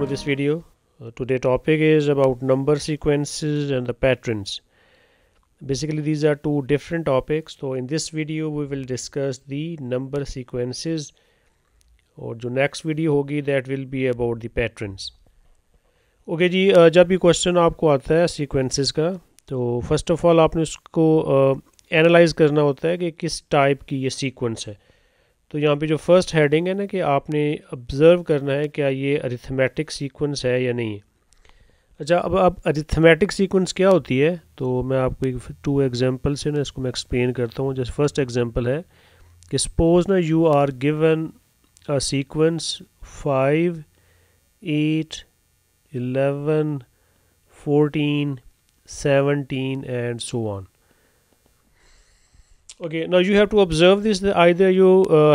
to this video. Today topic is about number sequences and the patterns. Basically these are two different topics. So in this video we will discuss the number sequences और जो next video होगी that will be about the patterns. Okay जी, जब भी question आपको आता है sequences का तो फर्स्ट ऑफ ऑल आपने उसको एनालाइज करना होता है कि किस टाइप की ये सीक्वेंस है. तो यहाँ पे जो फर्स्ट हेडिंग है ना कि आपने ऑब्ज़र्व करना है क्या ये अरिथमेटिक सीक्वेंस है या नहीं है. अच्छा, अब अरिथमेटिक सीक्वेंस क्या होती है तो मैं आपको एक टू एग्जांपल से ना इसको मैं एक्सप्लेन करता हूँ. जैसे फर्स्ट एग्जांपल है कि सपोज ना you are given a sequence 5, 8, 11, 14, 17 and so on. Okay, now you have to observe this that either you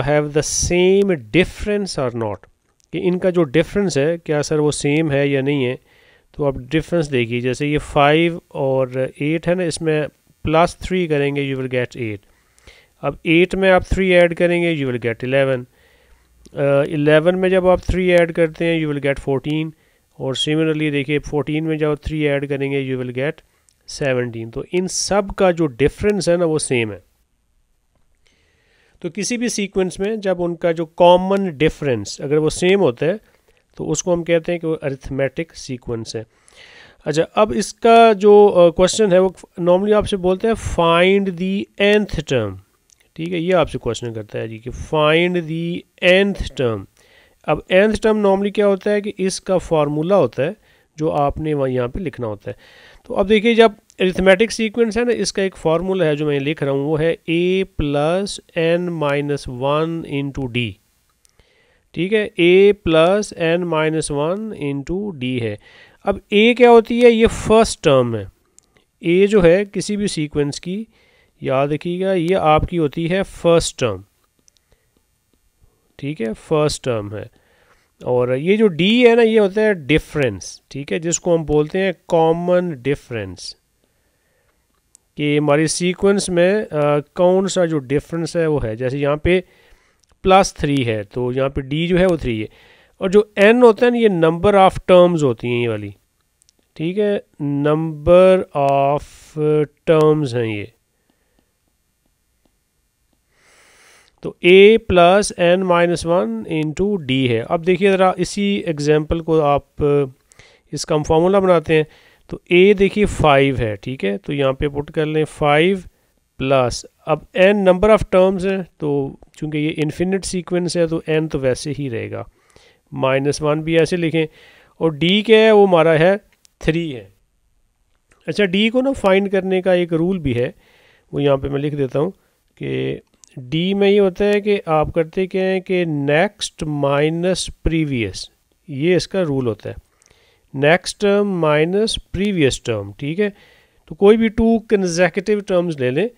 have the same difference or not. कि इनका जो डिफरेंस है क्या सर वो सेम है या नहीं है. तो आप डिफरेंस देखिए, जैसे ये 5 और 8 है ना, इसमें +3 करेंगे यू विल गेट 8. अब 8 में आप 3 ऐड करेंगे यू विल गेट 11. 11 में जब आप 3 ऐड करते हैं यू विल गेट 14. और सिमिलरली देखिए 14 में जब 3 ऐड करेंगे यू विल गेट 17. तो इन सब का जो डिफरेंस है ना वो सेम है. तो किसी भी सीक्वेंस में जब उनका जो कॉमन डिफरेंस अगर वो सेम होता है तो उसको हम कहते हैं कि वो अरिथमेटिक सीक्वेंस है. अच्छा, अब इसका जो क्वेश्चन है वो नॉर्मली आपसे बोलते हैं फाइंड दी nth टर्म. ठीक है, ये आपसे क्वेश्चन करता है जी कि फाइंड दी nth टर्म. अब nth टर्म नॉर्मली क्या होता है कि इसका फार्मूला होता है जो आपने यहाँ पे लिखना होता है. तो अब देखिए जब अरिथमेटिक सीक्वेंस है ना, इसका एक फार्मूला है जो मैं लिख रहा हूँ वो है a + n - 1 × d. ठीक है, a + n - 1 × d है. अब a क्या होती है, ये फर्स्ट टर्म है. a जो है किसी भी सीक्वेंस की, याद रखिएगा ये आपकी होती है फर्स्ट टर्म. ठीक है, फर्स्ट टर्म है. और ये जो d है ना ये होता है डिफरेंस. ठीक है, जिसको हम बोलते हैं कॉमन डिफरेंस. कि हमारी सीक्वेंस में कौन सा जो डिफरेंस है वो है. जैसे यहाँ पे +3 है तो यहाँ पे d जो है वो 3 है. और जो n होता है ना ये नंबर ऑफ टर्म्स होती हैं ये वाली. ठीक है, नंबर ऑफ टर्म्स हैं ये. तो a + n - 1 × d है. अब देखिए ज़रा इसी एग्जांपल को आप इसका हम फार्मूला बनाते हैं. तो a देखिए 5 है. ठीक है, तो यहाँ पे पुट कर लें 5 प्लस अब n नंबर ऑफ टर्म्स हैं तो चूँकि ये इन्फिनिट सीक्वेंस है तो n तो वैसे ही रहेगा. -1 भी ऐसे लिखें. और d क्या है वो हमारा है 3 है. अच्छा, d को ना फाइंड करने का एक रूल भी है, वो यहाँ पे मैं लिख देता हूँ कि d में ये होता है कि आप करते क्या है कि नेक्स्ट माइनस प्रीवियस, ये इसका रूल होता है. Next term minus previous term. ठीक है, तो कोई भी 2 कंसेक्यूटिव टर्म्स ले लें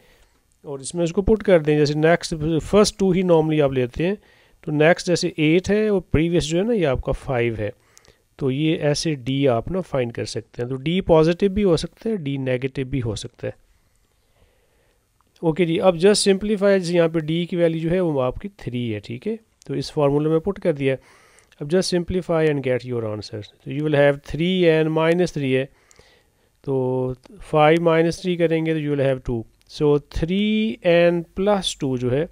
और इसमें उसको पुट कर दें. जैसे नेक्स्ट फर्स्ट 2 ही नॉर्मली आप लेते हैं. तो नेक्स्ट जैसे 8 है और प्रीवियस जो है ना ये आपका 5 है. तो ये ऐसे d आप ना फाइंड कर सकते हैं. तो d पॉजिटिव भी हो सकता है, d नेगेटिव भी हो सकता है. ओके जी, अब जस्ट सिंप्लीफाई, यहाँ पे d की वैल्यू जो है वो आपकी 3 है. ठीक है, तो इस फार्मूले में पुट कर दिया. अब just simplify and get your answer. तो यू विल हैव 3n - 3 है तो 5 - 3 करेंगे तो you will have 2. So 3n + 2 जो है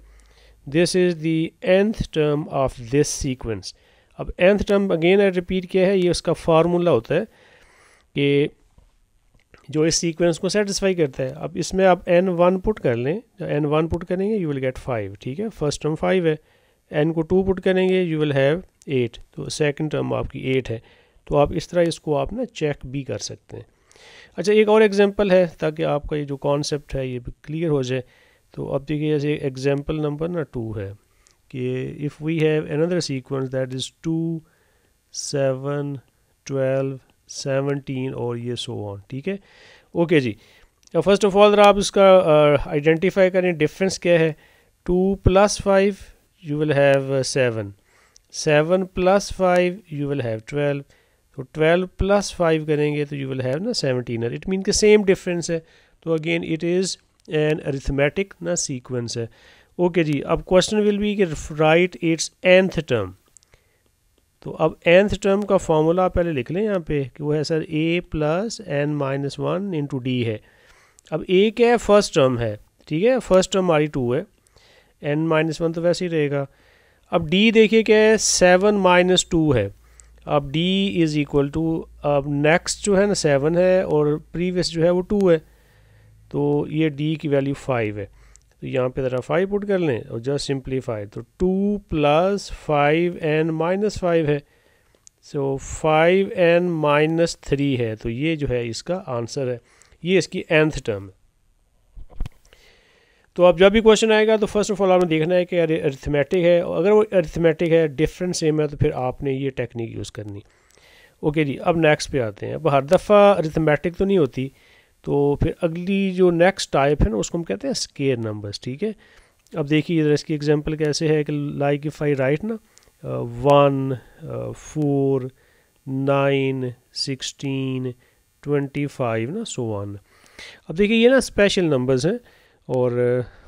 this is the nth term of this sequence. अब nth टर्म अगेन रिपीट किया है, ये उसका फार्मूला होता है कि जो इस सीक्वेंस को सेटिस्फाई करता है. अब इसमें आप n1 पुट कर लें. n1 पुट करेंगे यू विल गेट 5. ठीक है, फर्स्ट टर्म 5 है. n को 2 पुट करेंगे यू विल हैव 8. तो सेकंड टर्म आपकी 8 है. तो आप इस तरह इसको आप ना चेक भी कर सकते हैं. अच्छा, एक और एग्जांपल है ताकि आपका ये जो कॉन्सेप्ट है ये क्लियर हो जाए. तो अब देखिए जैसे एग्जांपल नंबर ना 2 है कि if we have another sequence that is 2, 7, 12, 17 और ये सो ऑन. ठीक है, ओके जी. फर्स्ट ऑफ ऑल आप इसका आइडेंटिफाई करें डिफरेंस क्या है. 2 + 5 you will have 7. 7 + 5 you will have 12. तो 12 + 5 करेंगे तो you will have ना 17. इट मीन के सेम डिफरेंस है. तो again it is an arithmetic ना सीक्वेंस है. ओके जी, अब क्वेश्चन विल बी कि राइट इट्स nth टर्म. तो अब nth टर्म का फॉर्मूला पहले लिख लें यहाँ पे कि वो है sir a plus n minus one into D है। अब a क्या है, फर्स्ट टर्म है, ठीक है, फर्स्ट टर्म हमारी 2 है, n माइनस वन तो वैसे ही रहेगा। अब d देखिए क्या है, 7 माइनस 2 है। अब d इज़ इक्वल टू, अब नेक्स्ट जो है ना 7 है और प्रीवियस जो है वो 2 है, तो ये d की वैल्यू 5 है। तो यहाँ पे ज़रा 5 पुट कर लें और जस्ट सिंप्लीफाई, तो 2 प्लस 5n माइनस 5 है, सो 5n माइनस 3 है। तो ये जो है इसका आंसर है, ये इसकी nth टर्म है। तो अब जब भी क्वेश्चन आएगा तो फर्स्ट ऑफ ऑल आपने देखना है कि अरिथमेटिक है, अगर वो अरिथमेटिक है डिफरेंट सेम है तो फिर आपने ये टेक्निक यूज़ करनी। ओके जी, अब नेक्स्ट पे आते हैं। अब हर दफ़ा अरिथमेटिक तो नहीं होती, तो फिर अगली जो नेक्स्ट टाइप है ना उसको हम कहते हैं स्केयर नंबर्स, ठीक है। अब देखिए इधर इसकी एग्जांपल कैसे है कि लाइक इफ़ आई राइट ना 1 4 9 16 25 ना सो ऑन। अब देखिए ये ना स्पेशल नंबर्स हैं और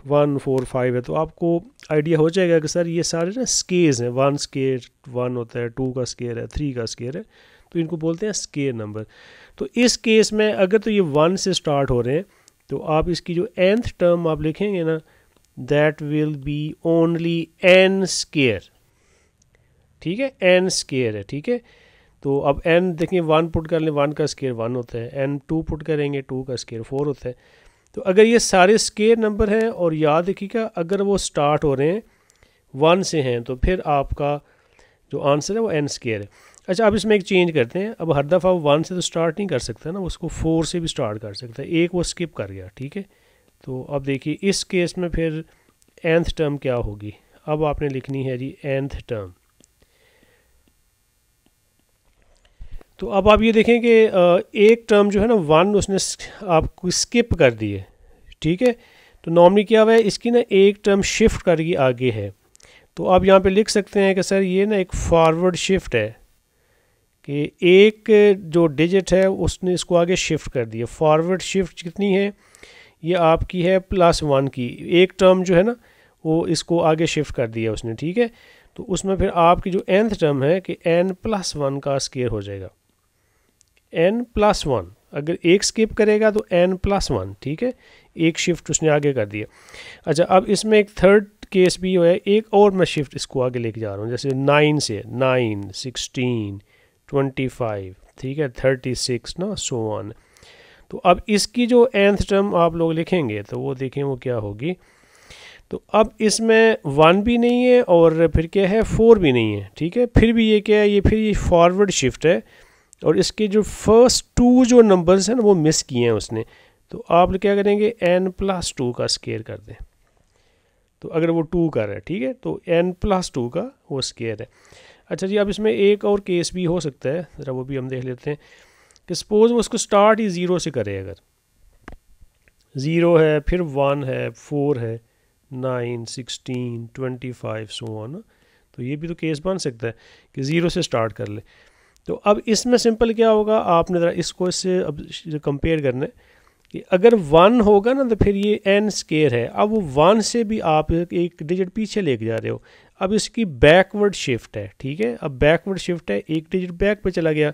1 4 5 है, तो आपको आइडिया हो जाएगा कि सर ये सारे ना स्केयर्स हैं, 1 स्केयर 1 होता है, 2 का स्केयर है, 3 का स्केयर है, तो इनको बोलते हैं स्केयर नंबर। तो इस केस में अगर तो ये 1 से स्टार्ट हो रहे हैं तो आप इसकी जो nth टर्म आप लिखेंगे ना, that will be only n square, ठीक है, n स्केयर है, ठीक है। तो अब n देखें 1 पुट कर लें, 1 का स्केयर 1 होता है, n 2 पुट करेंगे, 2 का स्केयर 4 होता है। तो अगर ये सारे स्केयर नंबर हैं और याद रखिएगा अगर वो स्टार्ट हो रहे हैं 1 से हैं तो फिर आपका जो आंसर है वो n स्केयर है। अच्छा, अब इसमें एक चेंज करते हैं। अब हर दफ़ा वो 1 से तो स्टार्ट नहीं कर सकता ना, उसको 4 से भी स्टार्ट कर सकता है, एक वो स्किप कर गया, ठीक है। तो अब देखिए इस केस में फिर nth टर्म क्या होगी। अब आपने लिखनी है जी nth टर्म। तो अब आप ये देखें कि एक टर्म जो है ना 1 उसने आपको स्किप कर दी है, ठीक है। तो नॉर्मली क्या हुआ है, इसकी ना एक टर्म शिफ्ट करके आगे है, तो आप यहाँ पे लिख सकते हैं कि सर ये ना एक फॉरवर्ड शिफ्ट है कि एक जो डिजिट है उसने इसको आगे शिफ्ट कर दिया। फॉरवर्ड शिफ्ट कितनी है, ये आपकी है +1 की, एक टर्म जो है ना वो इसको आगे शिफ्ट कर दिया उसने, ठीक है। तो उसमें फिर आपकी जो nth टर्म है कि n+1 का स्केयर हो जाएगा, n+1। अगर एक स्किप करेगा तो n+1, ठीक है, एक शिफ्ट उसने आगे कर दिया। अच्छा, अब इसमें एक थर्ड केस भी है, एक और मैं शिफ्ट इसको आगे लेके जा रहा हूँ, जैसे 9 से 9 16 25, ठीक है, 36 ना सो ऑन। तो अब इसकी जो nth टर्म आप लोग लिखेंगे तो वो देखें वो क्या होगी। तो अब इसमें 1 भी नहीं है और फिर क्या है 4 भी नहीं है, ठीक है, फिर भी ये क्या है, ये फिर ये फॉरवर्ड शिफ्ट है और इसके जो फर्स्ट 2 जो नंबर्स हैं ना वो मिस किए हैं उसने। तो आप क्या करेंगे, n+2 का स्केयर कर दें। तो अगर वो 2 कर रहा है, ठीक है, तो n+2 का वो स्केयर है। अच्छा जी, अब इसमें एक और केस भी हो सकता है, ज़रा वो भी हम देख लेते हैं कि सपोज़ वो उसको स्टार्ट ही 0 से करे, अगर 0 है, फिर 1 है, 4 है, 9 16 25 सो ऑन, तो ये भी तो केस बन सकता है कि 0 से स्टार्ट कर ले। तो अब इसमें सिंपल क्या होगा, आपने ज़रा इसको इससे अब कंपेयर करना है कि अगर 1 होगा ना तो फिर ये n स्केयर है। अब वो 1 से भी आप एक डिजिट पीछे लेके जा रहे हो, अब इसकी बैकवर्ड शिफ्ट है, ठीक है, अब बैकवर्ड शिफ्ट है, एक डिजिट बैक पे चला गया।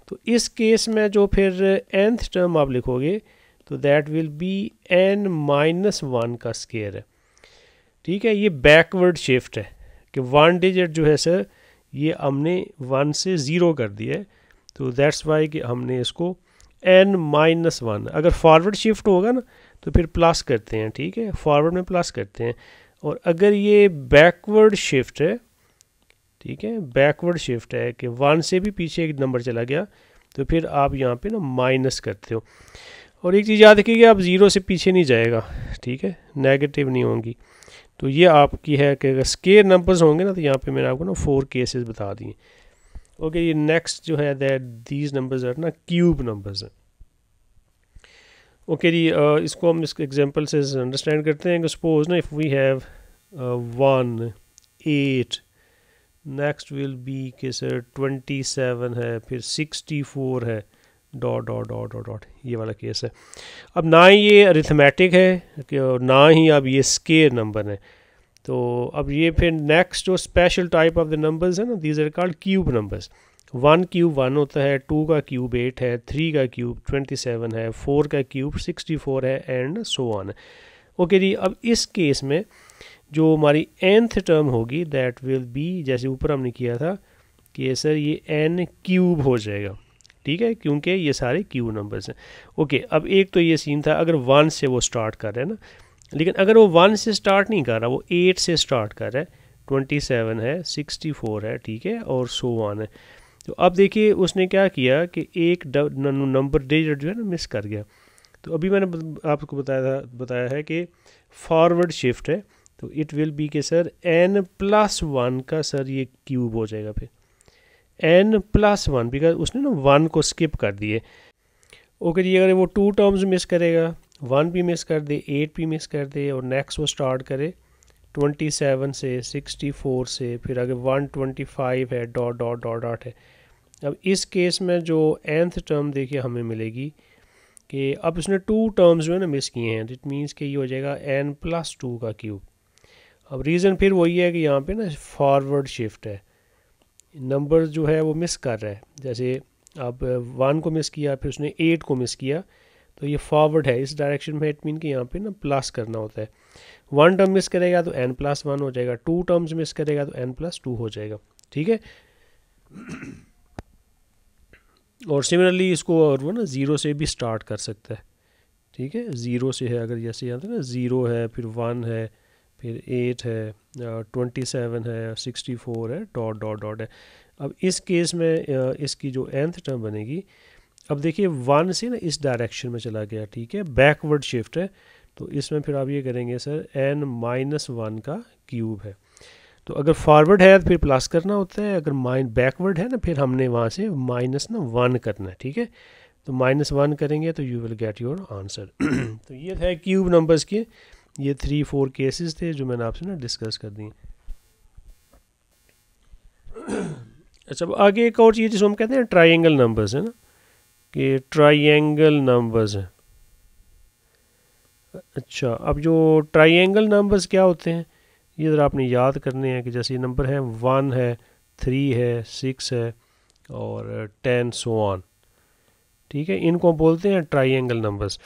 तो इस केस में जो फिर nth टर्म आप लिखोगे तो दैट विल बी n-1 का स्केयर है, ठीक है। ये बैकवर्ड शिफ्ट है कि 1 डिजिट जो है सर ये हमने 1 से 0 कर दिया है, तो दैट्स वाई कि हमने इसको n-1। अगर फॉरवर्ड शिफ्ट होगा ना तो फिर प्लस करते हैं, ठीक है, फॉरवर्ड में प्लस करते हैं। और अगर ये बैकवर्ड शिफ्ट है, ठीक है, बैकवर्ड शिफ्ट है कि 1 से भी पीछे एक नंबर चला गया तो फिर आप यहाँ पे ना माइनस करते हो। और एक चीज़ याद रखिएगा, आप 0 से पीछे नहीं जाएगा, ठीक है, नेगेटिव नहीं होंगी। तो ये आपकी है कि अगर स्केयर नंबर्स होंगे ना तो यहाँ पे मैंने आपको ना 4 केसेस बता दिए। ओके, ये नेक्स्ट जो है दैट दीज नंबर्स आर ना क्यूब नंबर्स हैं। ओके जी, इसको हम इस एग्जांपल से अंडरस्टैंड करते हैं कि सपोज ना if we have 1 8, next will be के सर 27 है, फिर 64 है, dot dot dot dot dot, ये वाला केस है। अब ना ही ये अरिथमेटिक है कि और ना ही अब ये स्केयर नंबर है, तो अब ये फिर नेक्स्ट जो special type of the numbers है ना, these are called cube numbers. 1 cube 1 होता है, 2 का क्यूब 8 है, 3 का क्यूब 27 है, 4 का क्यूब 64 है, एंड सो ऑन। ओके जी, अब इस केस में जो हमारी nth टर्म होगी दैट विल बी, जैसे ऊपर हमने किया था कि सर ये n क्यूब हो जाएगा, ठीक है, क्योंकि ये सारे क्यूब नंबर्स हैं। ओके, अब एक तो ये सीन था अगर 1 से वो स्टार्ट कर रहे हैं ना, लेकिन अगर वो 1 से स्टार्ट नहीं कर रहा, वो 8 से स्टार्ट कर रहा है, 27 है, 64 है, ठीक है, और सो ऑन है। तो अब देखिए उसने क्या किया कि एक नंबर डिजिट जो है ना मिस कर गया। तो अभी मैंने आपको बताया है कि फॉरवर्ड शिफ्ट है, तो इट विल बी के सर n+1 का सर ये क्यूब हो जाएगा, फिर n+1 बिकॉज उसने ना 1 को स्किप कर दिए। ओके जी, अगर वो 2 टर्म्स मिस करेगा, 1 भी मिस कर दे, 8 भी मिस कर दे, और नेक्स्ट वो स्टार्ट करे 27 से, 64 से, फिर आगे 125 है, डॉट डॉट डॉट डॉट है। अब इस केस में जो nth टर्म देखिए हमें मिलेगी कि अब उसने 2 टर्म्स जो है ना मिस किए हैं, इट मीन्स कि ये हो जाएगा n+2 का क्यूब। अब रीज़न फिर वही है कि यहाँ पे ना फॉरवर्ड शिफ्ट है, नंबर जो है वो मिस कर रहा है। जैसे अब 1 को मिस किया, फिर उसने 8 को मिस किया, तो ये फॉरवर्ड है इस डायरेक्शन में, इट मीन कि यहाँ पे ना प्लस करना होता है। 1 टर्म मिस करेगा तो n+1 हो जाएगा, 2 टर्म्स मिस करेगा तो n+2 हो जाएगा, ठीक है। और सिमिलरली इसको और वो ना 0 से भी स्टार्ट कर सकता है, ठीक है, 0 से है, अगर जैसे यहाँ ना 0 है, फिर 1 है, फिर 8 है, 27 है, 64 है, डॉट डॉट डॉट है। अब इस केस में इसकी जो nth टर्म बनेगी, अब देखिए 1 से ना इस डायरेक्शन में चला गया, ठीक है, बैकवर्ड शिफ्ट है, तो इसमें फिर आप ये करेंगे सर n-1 का क्यूब है। तो अगर फॉरवर्ड है तो फिर प्लस करना होता है, अगर बैकवर्ड है ना फिर हमने वहाँ से -1 करना है, ठीक है। तो -1 करेंगे तो you will get your answer. तो ये थे क्यूब नंबर्स के ये 3-4 केसेस थे जो मैंने आपसे ना डिस्कस कर दिए। अच्छा, अब आगे एक और चीज़ जिसको हम कहते हैं ट्राइंगल नंबर्स है ना, कि ट्राइंगल नंबर्स हैं। अच्छा, अब जो ट्राइंगल नंबर्स क्या होते हैं ये ज़रा आपने याद करने हैं कि जैसे ये नंबर है 1 है, 3 है, 6 है और 10 सो ऑन, ठीक है, इनको बोलते हैं ट्राइंगल नंबर्स।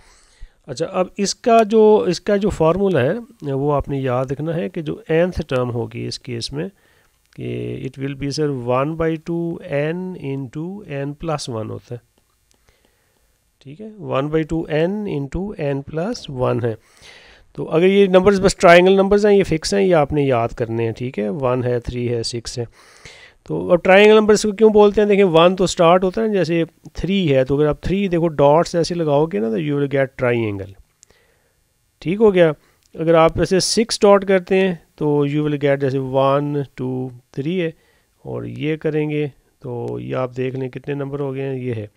अच्छा, अब इसका जो फार्मूला है वो आपने याद रखना है कि जो nth टर्म होगी इस केस में कि it will be sir 1/2 n into n+1 होता है, ठीक है, 1/2 n इंटू n+1 है। तो अगर ये नंबर्स बस ट्राइंगल नंबर्स हैं, ये फिक्स हैं, ये आपने याद करने हैं, ठीक है, 1 है, 3 है, 6 है। तो अब ट्राइंगल नंबर्स को क्यों बोलते हैं, देखिए 1 तो स्टार्ट होता है, जैसे 3 है तो अगर आप 3 देखो डॉट्स ऐसे लगाओगे ना तो यू विल गेट ट्राइंगल, ठीक हो गया। अगर आप ऐसे 6 डॉट करते हैं तो यू विल गेट जैसे 1 2 3 है, और ये करेंगे तो ये आप देख लें कितने नंबर हो गए हैं, ये है।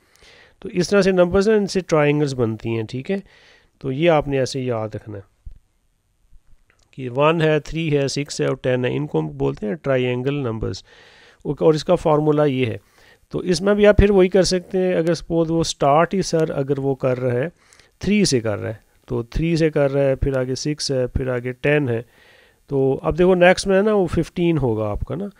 तो इस तरह से नंबर्स हैं, इनसे ट्राइंगल्स बनती हैं, ठीक है। तो ये आपने ऐसे याद रखना है कि 1 है, 3 है, 6 है और 10 है, इनको हम बोलते हैं ट्राइंगल नंबर्स। और इसका फार्मूला ये है। तो इसमें भी आप फिर वही कर सकते हैं, अगर सपोज वो स्टार्ट ही सर अगर वो कर रहा है 3 से कर रहा है, तो 3 से कर रहा है, फिर आगे 6 है, फिर आगे 10 है, तो अब देखो नेक्स्ट में ना वो 15 होगा आपका ना,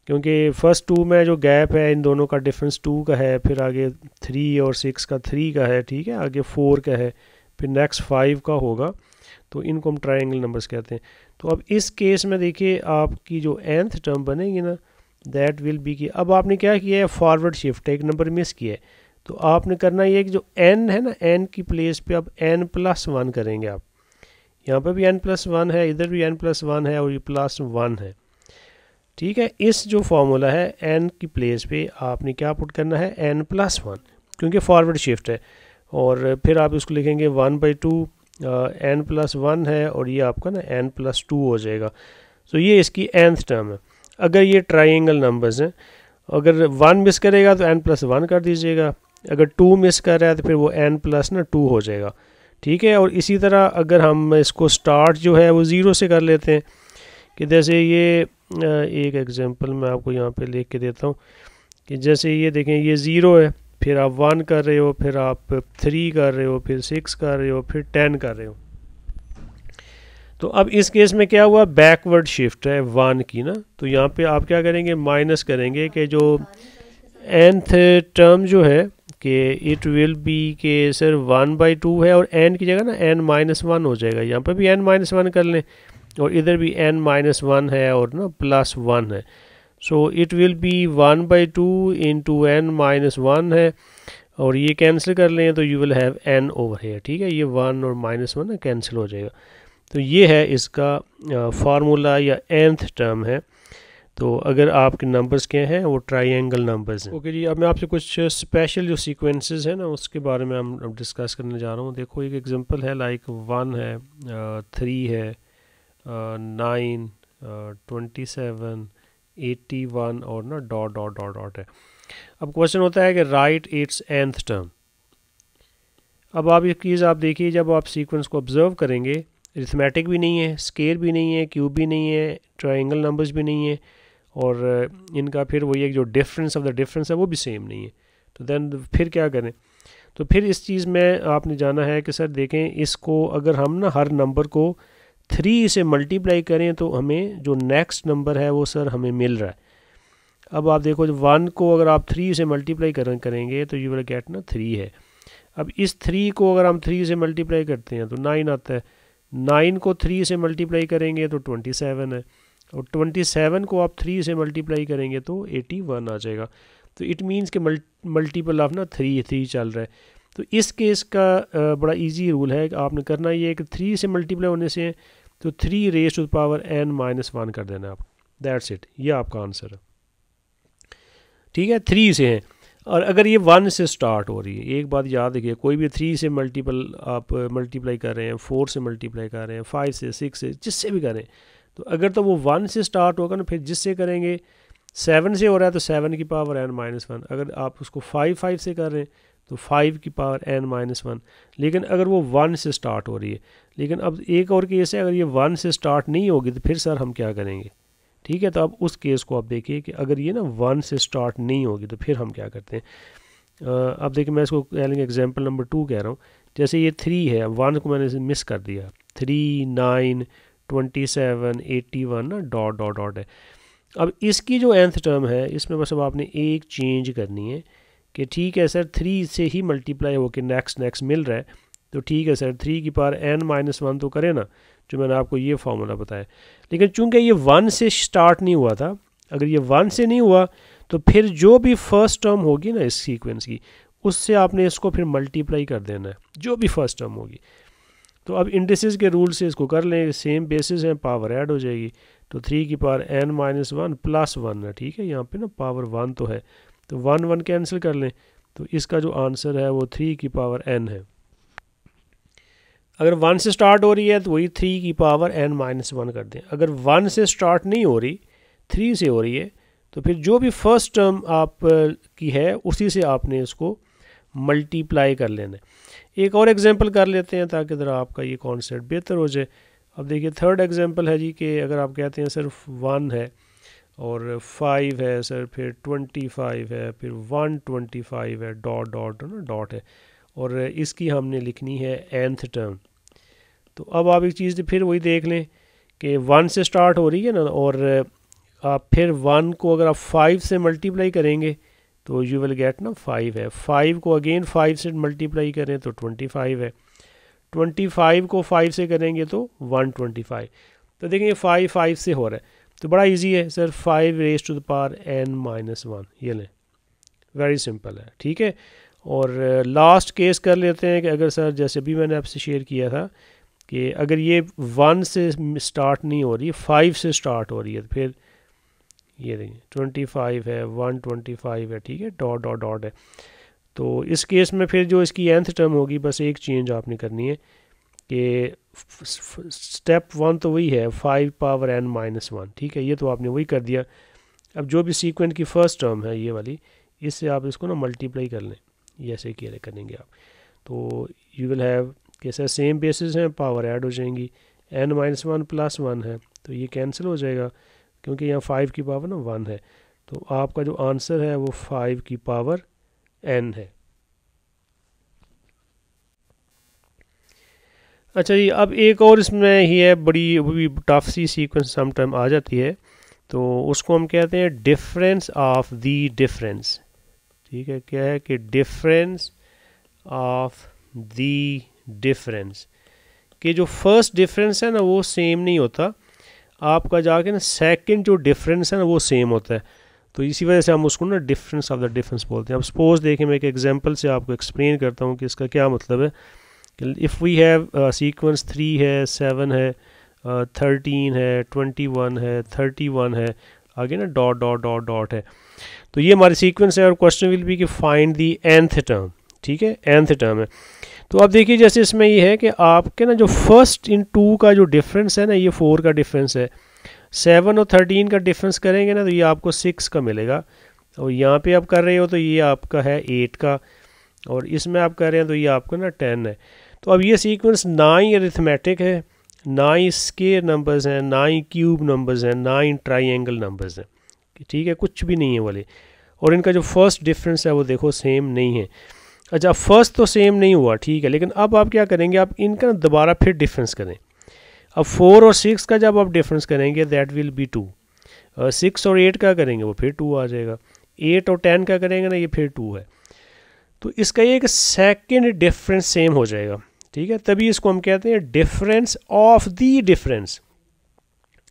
क्योंकि फर्स्ट 2 में जो गैप है इन दोनों का डिफरेंस 2 का है, फिर आगे 3 और 6 का 3 का है, ठीक है, आगे 4 का है, फिर नेक्स्ट 5 का होगा, तो इनको हम ट्राइंगल नंबर्स कहते हैं। तो अब इस केस में देखिए आपकी जो nth टर्म बनेगी ना दैट विल बी की, अब आपने क्या किया है, फॉरवर्ड शिफ्ट एक नंबर मिस किया है, तो आपने करना ये कि जो n है ना, n की प्लेस पे अब n+1 करेंगे आप, यहाँ पे भी n+1 है, इधर भी n+1 है और ये +1 है, ठीक है। इस जो फॉर्मूला है n की प्लेस पे आपने क्या पुट करना है, n+1, क्योंकि फॉरवर्ड शिफ्ट है, और फिर आप इसको लिखेंगे 1/2 n+1 है, और ये आपका ना n+2 हो जाएगा। तो ये इसकी nth टर्म है। अगर ये ट्राइंगल नंबर्स हैं, अगर 1 मिस करेगा तो n+1 कर दीजिएगा, अगर 2 मिस कर रहा है तो फिर वो n+2 हो जाएगा, ठीक है। और इसी तरह अगर हम इसको स्टार्ट जो है वो 0 से कर लेते हैं, कि जैसे ये एक एग्जांपल मैं आपको यहाँ पे लिख के देता हूँ कि जैसे ये देखें ये 0 है, फिर आप 1 कर रहे हो, फिर आप 3 कर रहे हो, फिर 6 कर रहे हो, फिर 10 कर रहे हो, तो अब इस केस में क्या हुआ, बैकवर्ड शिफ्ट है 1 की ना, तो यहाँ पे आप क्या करेंगे, माइनस करेंगे कि जो nth टर्म जो है कि इट विल बी के सर 1/2 है और n की जगह ना n-1 हो जाएगा, यहाँ पर भी n-1 कर लें और इधर भी n-1 है और ना +1 है, so it will be 1/2 into n-1 है और ये कैंसिल कर लें तो you will have n over here, ठीक है, ये 1 और -1 कैंसिल हो जाएगा। तो ये है इसका फार्मूला या nth टर्म है। तो अगर आपके नंबर्स क्या हैं वो ट्राइंगल नंबर्स हैं। ओके जी, अब मैं आपसे कुछ स्पेशल जो सीक्वेंसेस हैं ना उसके बारे में हम डिस्कस करने जा रहा हूँ। देखो एक एग्जांपल है, लाइक 1 है, 3 है, 9, 27, 81 और ना डॉट डॉट डॉट डॉट है। अब क्वेश्चन होता है कि राइट इट्स nth टर्म। अब आप ये चीज़ आप देखिए, जब आप सीक्वेंस को ऑब्जर्व करेंगे, अरिथमेटिक भी नहीं है, स्केयर भी नहीं है, क्यूब भी नहीं है, ट्रायंगल नंबर्स भी नहीं है और इनका फिर वही एक जो डिफरेंस ऑफ द डिफरेंस है वो भी सेम नहीं है। तो देन फिर क्या करें, तो फिर इस चीज़ में आपने जाना है कि सर देखें, इसको अगर हम ना हर नंबर को 3 से मल्टीप्लाई करें तो हमें जो नेक्स्ट नंबर है वो सर हमें मिल रहा है। अब आप देखो, 1 को अगर आप 3 से मल्टीप्लाई करेंगे तो यू विल गेट ना 3 है। अब इस 3 को अगर हम 3 से मल्टीप्लाई करते हैं तो 9 आता है, 9 को 3 से मल्टीप्लाई करेंगे तो 27 है और 27 को आप 3 से मल्टीप्लाई करेंगे तो 81 आ जाएगा। तो इट मीन्स के मल्टीपल ऑफ ना 3 चल रहा है। तो इस केस का बड़ा इजी रूल है कि आपने करना ये है कि 3 से मल्टीप्लाई होने से तो 3 rays to the power n-1 कर देना आप, दैट्स इट, ये आपका आंसर है, ठीक है। 3 से हैं और अगर ये 1 से स्टार्ट हो रही है, एक बात याद रखिए, कोई भी 3 से मल्टीपल आप मल्टीप्लाई कर रहे हैं, 4 से मल्टीप्लाई कर रहे हैं, 5 से, 6 से, जिससे भी करें, तो अगर तो वो 1 से स्टार्ट होगा ना, फिर जिससे करेंगे 7 से हो रहा है तो 7 की पावर n-1, अगर आप उसको 5 से कर रहे हैं तो 5 की पावर n-1, लेकिन अगर वो 1 से स्टार्ट हो रही है। लेकिन अब एक और केस है, अगर ये 1 से स्टार्ट नहीं होगी तो फिर सर हम क्या करेंगे, ठीक है। तो अब उस केस को आप देखिए कि अगर ये ना 1 से स्टार्ट नहीं होगी तो फिर हम क्या करते हैं। अब देखिए, मैं इसको कह लेंगे एग्जांपल नंबर 2 कह रहा हूँ। जैसे ये 3 है, 1 को मैंने मिस कर दिया, 3, 9, 27, 81 ना डॉट डॉट डॉट है। अब इसकी जो nth टर्म है इसमें बस अब आपने एक चेंज करनी है कि ठीक है सर 3 से ही मल्टीप्लाई होकर नेक्स्ट मिल रहा है, तो ठीक है सर 3 की पावर n-1 तो करें ना, जो मैंने आपको ये फार्मूला बताया। लेकिन चूंकि ये 1 से स्टार्ट नहीं हुआ था, अगर ये 1 से नहीं हुआ तो फिर जो भी फर्स्ट टर्म होगी ना इस सीक्वेंस की, उससे आपने इसको फिर मल्टीप्लाई कर देना है, जो भी फर्स्ट टर्म होगी। तो अब इंडिसेस के रूल से इसको कर लें, सेम बेसिस है, पावर ऐड हो जाएगी, तो 3 की पावर n-1 प्लस 1 है, ठीक है, यहाँ पे ना पावर 1 तो है, तो 1 कैंसिल कर लें, तो इसका जो आंसर है वो 3 की पावर n है। अगर 1 से स्टार्ट हो रही है तो वही 3 की पावर n-1 कर दें। अगर 1 से स्टार्ट नहीं हो रही, 3 से हो रही है, तो फिर जो भी फर्स्ट टर्म आप की है उसी से आपने इसको मल्टीप्लाई कर लेना है। एक और एग्जांपल कर लेते हैं ताकि ज़रा आपका ये कॉन्सेप्ट बेहतर हो जाए। अब देखिए थर्ड एग्जांपल है जी कि अगर आप कहते हैं सिर्फ 1 है और 5 है सर, फिर 25 है, फिर 125 है, डॉट डॉट ना डॉट है, और इसकी हमने लिखनी है nth टर्म। तो अब आप एक चीज़ फिर वही देख लें कि 1 से स्टार्ट हो रही है ना, और आप फिर 1 को अगर आप 5 से मल्टीप्लाई करेंगे तो यू विल गेट ना 5 है, 5 को अगेन 5 से मल्टीप्लाई करें तो 25 है, 25 को 5 से करेंगे तो 125। तो देखेंगे 5 से हो रहा है, तो बड़ा इजी है sir, 5 raise to the power n-1, ये लें, वेरी सिंपल है, ठीक है। और लास्ट केस कर लेते हैं कि अगर सर जैसे भी मैंने आपसे शेयर किया था कि अगर ये 1 से स्टार्ट नहीं हो रही, 5 से स्टार्ट हो रही है, तो फिर ये देखिए 25 है, 125 है, ठीक है, डॉट डॉट डॉट है। तो इस केस में फिर जो इसकी nth टर्म होगी, बस एक चेंज आपने करनी है कि स्टेप 1 तो वही है 5 पावर n-1, ठीक है, ये तो आपने वही कर दिया। अब जो भी सीक्वेंस की फर्स्ट टर्म है ये वाली, इससे आप इसको ना मल्टीप्लाई कर लें, ये ऐसे किया करेंगे आप, तो यू विल हैव कैसा सेम बेसिस हैं, पावर ऐड हो जाएंगी, n-1 प्लस 1 है तो ये कैंसिल हो जाएगा क्योंकि यहाँ 5 की पावर ना 1 है, तो आपका जो आंसर है वो 5 की पावर n है। अच्छा जी, अब एक और इसमें ही है, बड़ी टफ सी सीक्वेंस समटाइम आ जाती है, तो उसको हम कहते हैं डिफरेंस ऑफ द डिफरेंस। ठीक है, क्या है कि डिफरेंस ऑफ द डिफरेंस, कि जो फर्स्ट डिफरेंस है ना वो सेम नहीं होता, आपका जाके ना सेकंड जो डिफरेंस है ना वो सेम होता है। तो इसी वजह से हम उसको ना डिफरेंस ऑफ द डिफरेंस बोलते हैं। अब सपोज देखें, मैं एक एग्जांपल से आपको एक्सप्लेन करता हूँ कि इसका क्या मतलब है। कि इफ़ वी हैव सीक्वेंस 3 है, 7 है, 13 है, 21 है, 31 है, आगे ना डॉट डॉट डॉट डॉट है, तो ये हमारी सीक्वेंस है। और क्वेश्चन विल बी कि फाइंड दी nth टर्म। ठीक है, nth टर्म है। तो अब देखिए, जैसे इसमें ये है कि आपके ना जो फर्स्ट इन टू का जो डिफरेंस है ना, ये 4 का डिफरेंस है। 7 और 13 का डिफरेंस करेंगे ना तो ये आपको 6 का मिलेगा, और यहाँ पे आप कर रहे हो तो ये आपका है 8 का, और इसमें आप कर रहे हैं तो ये आपका ना 10 है। तो अब ये सीक्वेंस ना ही अरिथमेटिक है, ना ही स्केयर नंबर्स हैं, ना ही क्यूब नंबर्स हैं, ना ही ट्राइंगल नंबर्स हैं। ठीक है, कुछ भी नहीं है वाले। और इनका जो फर्स्ट डिफरेंस है वो देखो सेम नहीं है। अच्छा, फर्स्ट तो सेम नहीं हुआ, ठीक है, लेकिन अब आप क्या करेंगे, आप इनका दोबारा फिर डिफरेंस करें। अब 4 और 6 का जब आप डिफरेंस करेंगे दैट विल बी 2। 6 और 8 का करेंगे वो फिर 2 आ जाएगा। 8 और 10 का करेंगे ना, ये फिर 2 है। तो इसका एक सेकेंड डिफरेंस सेम हो जाएगा। ठीक है, तभी इसको हम कहते हैं डिफरेंस ऑफ दी डिफरेंस,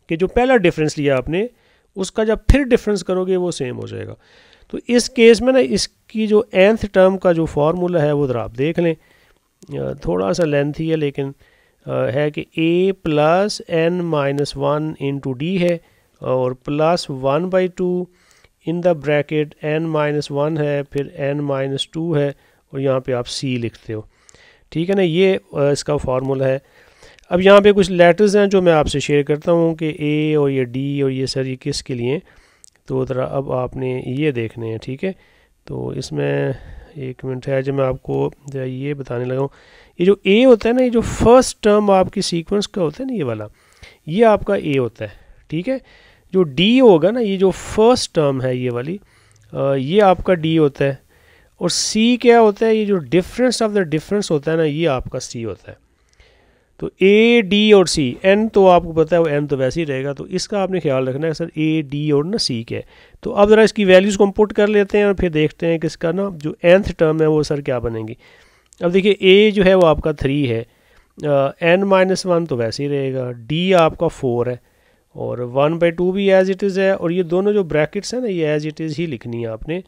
कि जो पहला डिफरेंस लिया आपने उसका जब फिर डिफरेंस करोगे वो सेम हो जाएगा। तो इस केस में ना इसकी जो nth टर्म का जो फार्मूला है वो ज़रा आप देख लें, थोड़ा सा लेंथी है, लेकिन है कि a plus n minus 1 into D है, और plus 1/2 in the bracket n minus 1 है, फिर n माइनस 2 है, और यहाँ पे आप c लिखते हो। ठीक है ना, ये इसका फार्मूला है। अब यहाँ पे कुछ लेटर्स हैं जो मैं आपसे शेयर करता हूँ कि a और ये d और ये सर ये किसके लिए, तो ज़रा अब आपने ये देखने हैं। ठीक है, तो इसमें एक मिनट है जब मैं आपको ये बताने लगा हूँ। ये जो a होता है ना, ये जो फर्स्ट टर्म आपकी सीक्वेंस का होता है ना, ये वाला, ये आपका a होता है। ठीक है, जो d होगा ना, ये जो फर्स्ट टर्म है ये वाली, ये आपका d होता है। और c क्या होता है, ये जो डिफरेंस ऑफ द डिफरेंस होता है ना, ये आपका c होता है। तो a d और c, n तो आपको पता है वो n तो वैसे ही रहेगा, तो इसका आपने ख्याल रखना है सर a d और ना c के। तो अब ज़रा इसकी वैल्यूज़ को हम पुट कर लेते हैं और फिर देखते हैं कि इसका ना जो nth टर्म है वो सर क्या बनेगी। अब देखिए, a जो है वो आपका 3 है, n माइनस 1 तो वैसे ही रहेगा, d आपका 4 है, और 1/2 भी एज इट इज़ है, और ये दोनों जो ब्रैकेट्स हैं ना ये एज इट इज़ ही लिखनी है आपने,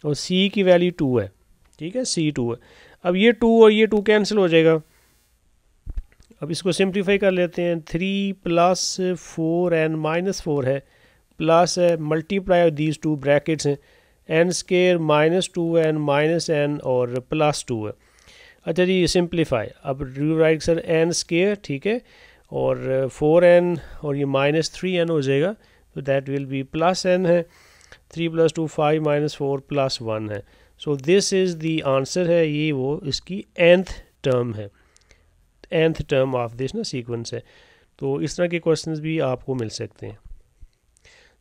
और c की वैल्यू 2 है। ठीक है, c 2 है। अब ये 2 और ये 2 कैंसिल हो जाएगा। अब इसको सिंप्लीफाई कर लेते हैं। 3 प्लस 4n माइनस 4 है, प्लस है मल्टीप्लाई दीज टू ब्रैकेट्स हैं, n square minus 2n minus n और प्लस 2 है। अच्छा जी, सिंप्लीफाई, अब राइट सर n स्केयर, ठीक है, और 4n और ये माइनस 3n हो जाएगा, तो that will be plus n है। 3 प्लस 2 5 माइनस 4 प्लस 1 है। So this is the answer है, ये वो इसकी nth टर्म है, nth टर्म ऑफ दिस ना सीक्वेंस है। तो इस तरह के क्वेश्चंस भी आपको मिल सकते हैं।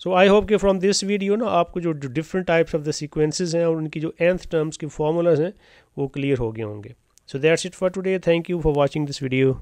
सो आई होप कि फ्रॉम दिस वीडियो ना आपको जो different types of the sequences हैं और उनकी जो nth टर्म्स के फार्मूलाज हैं वो क्लियर हो गए होंगे। So that's it for today, thank you for watching this video.